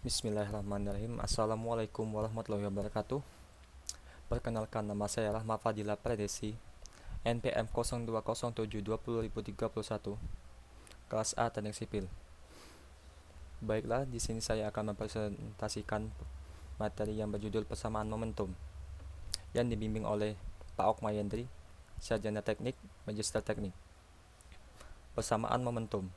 Bismillahirrahmanirrahim. Assalamualaikum warahmatullahi wabarakatuh. Perkenalkan, nama saya Rahma Fadila Pradesi, NPM 0207203031, kelas A Teknik Sipil. Baiklah, di sini saya akan mempresentasikan materi yang berjudul persamaan momentum yang dibimbing oleh Pak Ok Mayendri, Sarjana Teknik, Magister Teknik. Persamaan momentum.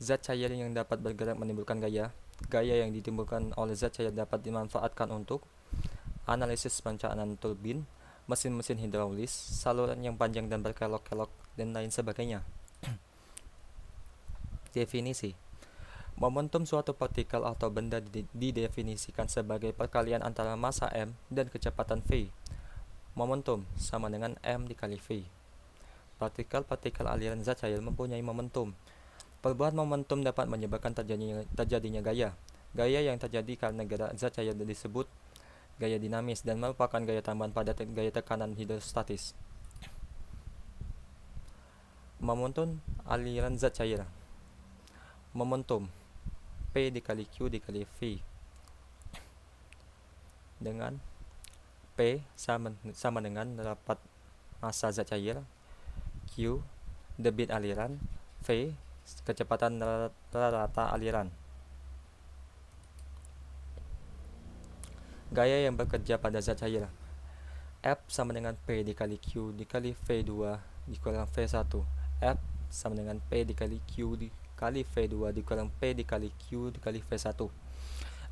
Zat cair yang dapat bergerak menimbulkan gaya. Gaya yang ditimbulkan oleh zat cair dapat dimanfaatkan untuk analisis perencanaan turbin, mesin-mesin hidraulis, saluran yang panjang dan berkelok-kelok, dan lain sebagainya. Definisi. Momentum suatu partikel atau benda didefinisikan sebagai perkalian antara massa M dan kecepatan V. Momentum sama dengan M dikali V. Partikel-partikel aliran zat cair mempunyai momentum. Perubahan momentum dapat menyebabkan terjadinya gaya. Gaya yang terjadi karena gerak zat cair disebut gaya dinamis dan merupakan gaya tambahan pada gaya tekanan hidrostatis. Momentum aliran zat cair. Momentum P dikali Q dikali V, dengan P sama dengan rapat massa zat cair, Q debit aliran, V kecepatan rata aliran. Gaya yang bekerja pada zat cair. F sama dengan P dikali Q dikali V2 dikurang V1. F sama dengan P dikali Q dikali V2 dikurang P dikali Q dikali V1.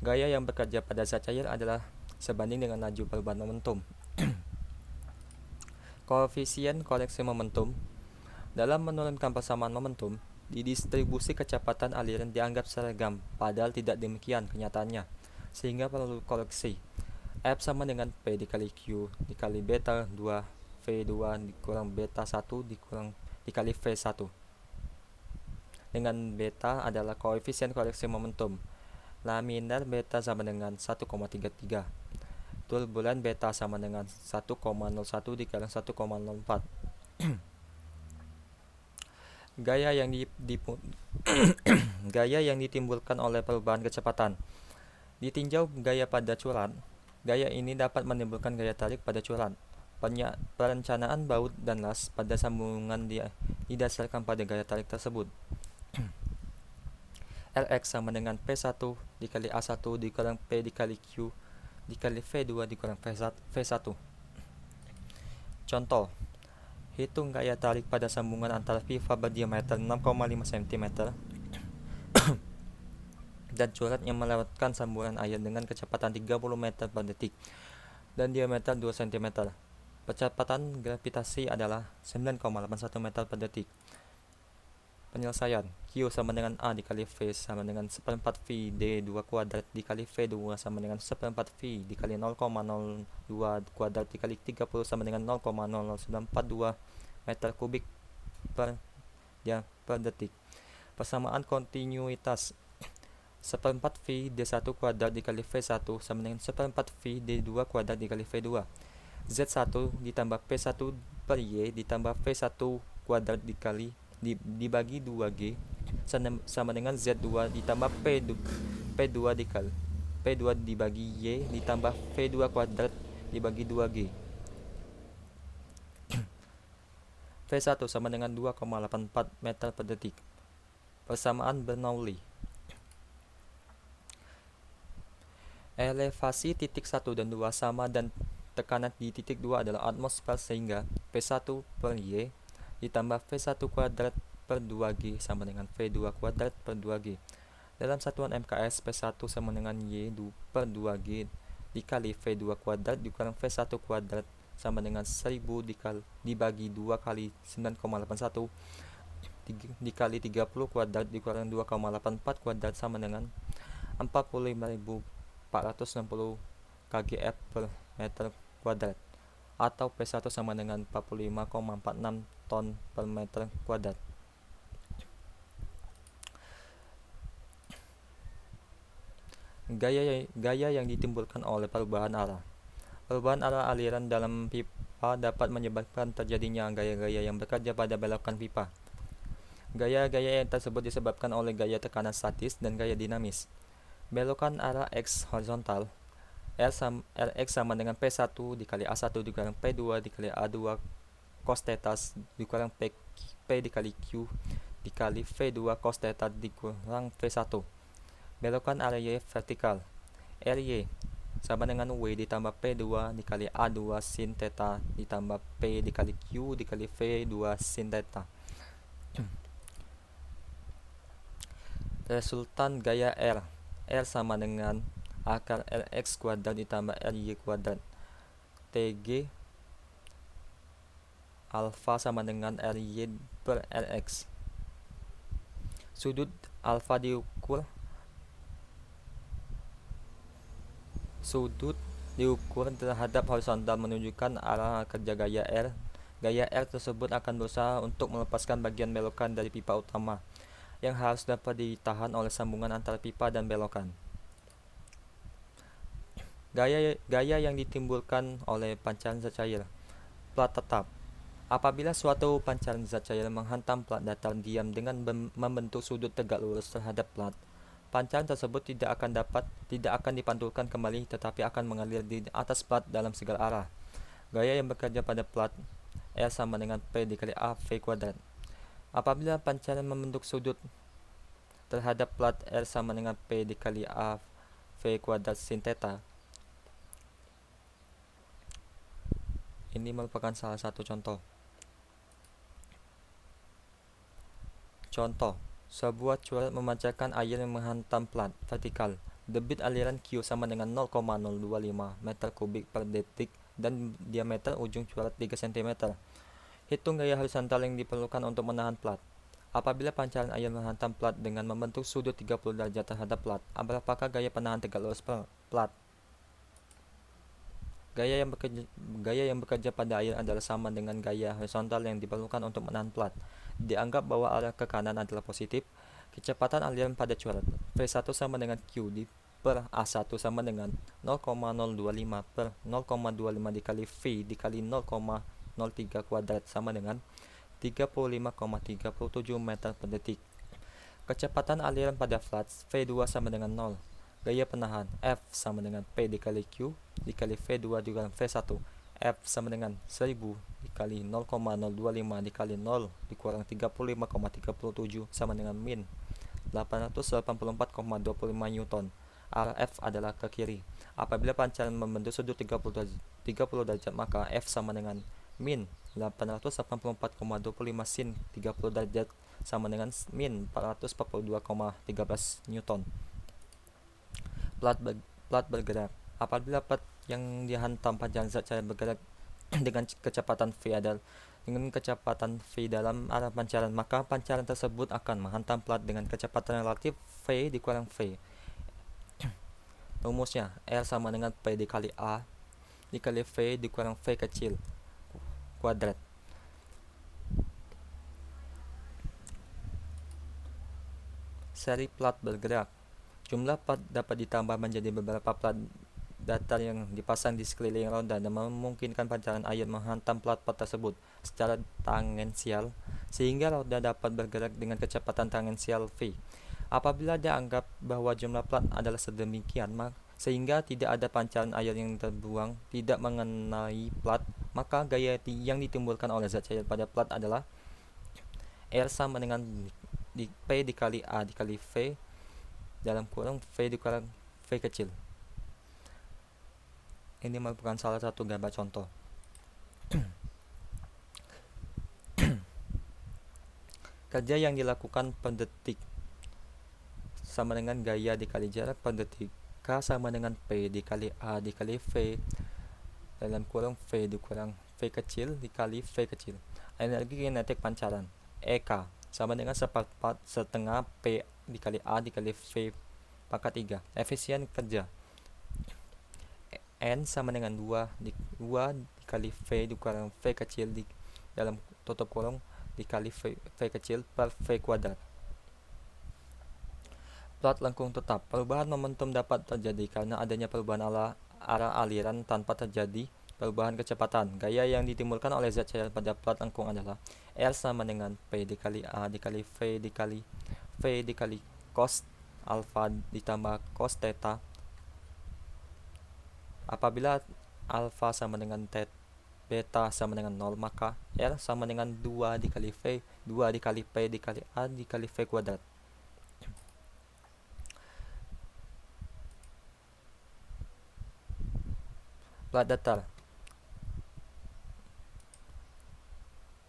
Gaya yang bekerja pada zat cair adalah sebanding dengan laju perubahan momentum. Koefisien koreksi momentum. Dalam menurunkan persamaan momentum, didistribusi kecepatan aliran dianggap seragam, padahal tidak demikian kenyataannya, sehingga perlu koreksi. F sama dengan P dikali Q dikali beta 2 V2 dikurang beta 1 dikali V1. Dengan beta adalah koefisien koreksi momentum. Laminar beta sama dengan 1,33. Turbulen beta sama dengan 1,01 dikali 1,04. Gaya yang ditimbulkan oleh perubahan kecepatan. Ditinjau gaya pada curan, gaya ini dapat menimbulkan gaya tarik pada curan. Perencanaan baut dan las pada sambungan didasarkan pada gaya tarik tersebut. Lx sama dengan P1 dikali A1 dikurang P dikali Q dikali V2 dikurang V1. Contoh, hitung gaya tarik pada sambungan antara pipa berdiameter 6,5 cm dan curat yang melewatkan saluran air dengan kecepatan 30 meter per detik dan diameter 2 cm. Kecepatan gravitasi adalah 9,81 meter per detik. Penyelesaian. Q sama dengan A dikali V sama dengan 1/4 V D2 kuadrat dikali V2 sama dengan 1/4 V dikali 0,02 kuadrat dikali 30 sama dengan 0,00942 meter kubik per detik. Persamaan kontinuitas. 1/4 V D1 kuadrat dikali V1 sama dengan 1/4 V D2 kuadrat dikali V2. Z1 ditambah P1 per Y ditambah V1 kuadrat dibagi 2G sama dengan Z2 ditambah P2 dikali P2 dibagi Y ditambah V2 kuadrat dibagi 2G. V1 sama dengan 2,84 meter per detik. Persamaan Bernoulli. Elevasi titik 1 dan 2 sama dan tekanan di titik 2 adalah atmosfer, sehingga P1 per Y ditambah V1 kuadrat per 2G sama dengan V2 kuadrat per 2G. Dalam satuan MKS, P1 sama dengan Y per 2G dikali V2 kuadrat dikurang V1 kuadrat sama dengan 1000 dibagi 2 kali 9,81 dikali 30 kuadrat dikurang 2,84 kuadrat sama dengan 45.460 kgf per meter kuadrat, atau P1 sama dengan 45,46 ton per meter kuadrat. Gaya yang ditimbulkan oleh perubahan arah. Perubahan arah aliran dalam pipa dapat menyebabkan terjadinya gaya-gaya yang bekerja pada belokan pipa. Gaya-gaya yang tersebut disebabkan oleh gaya tekanan statis dan gaya dinamis. Belokan arah X horizontal, Rx sama dengan P1 dikali A1 dikurang P2 dikali A2 cos theta dikurang P dikali Q dikali V2 cos theta dikurang V1. Belokan arah Y vertikal, Ry sama dengan W ditambah P2 dikali A2 sin theta ditambah P dikali Q dikali V2 sin theta. Resultan gaya R sama dengan akar Rx kuadrat ditambah Ry kuadrat. Tg alfa sama dengan Ry per Rx. Sudut alfa terhadap horizontal menunjukkan arah kerja gaya R. Gaya R tersebut akan berusaha untuk melepaskan bagian belokan dari pipa utama, yang harus dapat ditahan oleh sambungan antara pipa dan belokan. Gaya yang ditimbulkan oleh pancaran zat cair. Plat tetap. Apabila suatu pancaran zat cair menghantam plat datar diam dengan membentuk sudut tegak lurus terhadap plat, pancaran tersebut tidak akan dipantulkan kembali tetapi akan mengalir di atas plat dalam segala arah. Gaya yang bekerja pada plat R sama dengan P dikali A V kuadrat. Apabila pancaran membentuk sudut terhadap plat R sama dengan P dikali A V kuadrat sin theta. Ini merupakan salah satu contoh. Contoh, sebuah cuarat memancarkan air yang menghantam plat vertikal. Debit aliran Q sama dengan 0,025 meter kubik per detik dan diameter ujung cuarat 3 cm. Hitung gaya horizontal yang diperlukan untuk menahan plat. Apabila pancaran air menghantam plat dengan membentuk sudut 30 derajat terhadap plat, berapakah gaya penahan tegak lurus plat? Gaya yang bekerja pada air adalah sama dengan gaya horizontal yang diperlukan untuk menahan plat. Dianggap bahwa arah ke kanan adalah positif. Kecepatan aliran pada cuarat V1 sama dengan Q per A1 sama dengan 0,025 per 0,25 dikali V dikali 0,03 kuadrat sama dengan 35,37 meter per detik. Kecepatan aliran pada flux V2 sama dengan 0. Gaya penahan F sama dengan P dikali Q dikali V2 dikurang V1. F sama dengan 1000 dikali 0,025 dikali 0 dikurang 35,37 sama dengan min 884,25 Newton. Arah F adalah ke kiri. Apabila pancaran membentuk sudut 30 derajat, maka F sama dengan min 884,25 sin 30 derajat sama dengan min 442,13 Newton. Plat bergerak. Apabila plat yang dihantam pancaran zat cair bergerak dengan kecepatan V dalam arah pancaran, maka pancaran tersebut akan menghantam plat dengan kecepatan relatif V dikurang V. Rumusnya, R sama dengan P dikali A dikali V dikurang V kecil kuadrat. Seri plat bergerak. Jumlah plat dapat ditambah menjadi beberapa plat datar yang dipasang di sekeliling roda dan memungkinkan pancaran air menghantam plat-plat tersebut secara tangensial sehingga roda dapat bergerak dengan kecepatan tangensial V. Apabila dianggap bahwa jumlah plat adalah sedemikian sehingga tidak ada pancaran air yang terbuang tidak mengenai plat, maka gaya yang ditimbulkan oleh zat cair pada plat adalah R sama dengan P dikali A dikali V dalam kurung V dikurang V kecil. Ini merupakan salah satu gambar contoh. Kerja yang dilakukan per detik sama dengan gaya dikali jarak per detik. K sama dengan P dikali A dikali V dalam kurung V dikurang V kecil dikali V kecil. Energi kinetik pancaran EK sama dengan seperempat setengah P dikali A dikali V pangkat 3. Efisien kerja N sama dengan 2 dikali V dikurang V kecil dalam tutup kurung dikali V kecil per V kuadrat. Plat lengkung tetap. Perubahan momentum dapat terjadi karena adanya perubahan arah aliran tanpa terjadi Perubahan kecepatan. Gaya yang ditimbulkan oleh zat cair pada plat lengkung adalah R sama dengan P dikali A dikali V dikali cos alfa ditambah cos theta. Apabila alfa sama dengan beta sama dengan 0, maka R sama dengan 2 dikali V, 2 dikali P dikali A dikali V kuadrat. Plat datar.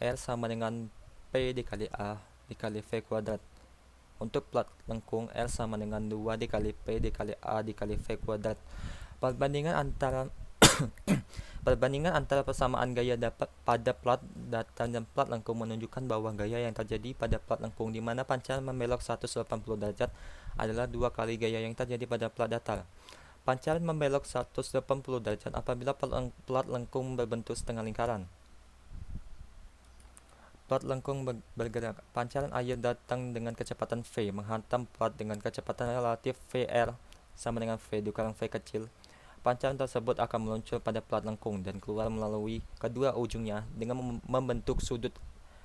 R sama dengan P dikali A dikali V kuadrat. Untuk plat lengkung, R sama dengan 2 dikali P dikali A dikali V kuadrat. Perbandingan antara Perbandingan antara persamaan gaya pada plat datar dan plat lengkung menunjukkan bahwa gaya yang terjadi pada plat lengkung di mana pancaran membelok 180 derajat adalah 2 kali gaya yang terjadi pada plat datar. Pancaran membelok 180 derajat apabila plat lengkung berbentuk setengah lingkaran. Plat lengkung bergerak. Pancaran air datang dengan kecepatan V menghantam plat dengan kecepatan relatif VR sama dengan V dikurang V kecil. Pancaran tersebut akan meluncur pada plat lengkung dan keluar melalui kedua ujungnya dengan membentuk sudut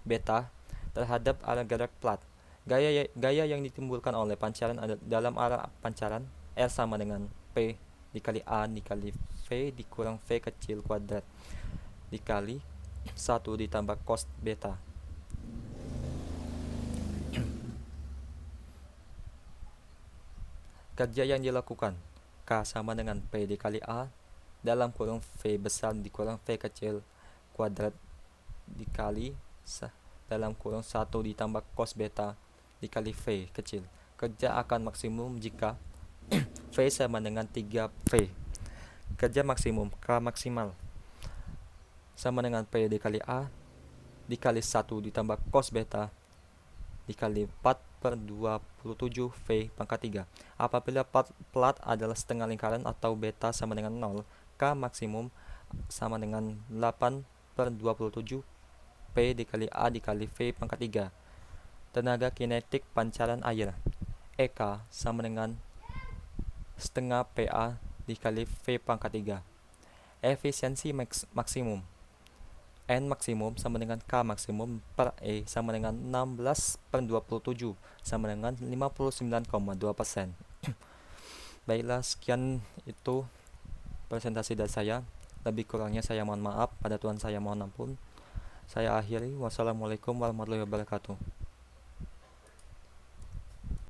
beta terhadap arah gerak plat. Gaya yang ditimbulkan oleh pancaran dalam arah pancaran R sama dengan P dikali A dikali V dikurang V kecil kuadrat dikali 1 ditambah cos beta. Kerja yang dilakukan K sama dengan P dikali A dalam kurung V besar dikurang V kecil kuadrat dikali dalam kurung 1 ditambah cos beta dikali V kecil. Kerja akan maksimum jika V sama dengan 3V. Kerja maksimum K maksimal sama dengan P dikali A dikali 1 ditambah cos beta dikali 4/27 V pangkat 3. Apabila plat adalah setengah lingkaran atau beta sama dengan 0, K maksimum sama dengan 8/27 P dikali A dikali V pangkat 3. Tenaga kinetik pancaran air EK sama dengan setengah PA dikali V pangkat 3. Efisiensi maksimum N maksimum sama dengan K maksimum per E sama dengan 16/27 sama dengan 59,2%. Baiklah, sekian itu presentasi dari saya. Lebih kurangnya saya mohon maaf, pada Tuhan saya mohon ampun. Saya akhiri. Wassalamualaikum warahmatullahi wabarakatuh.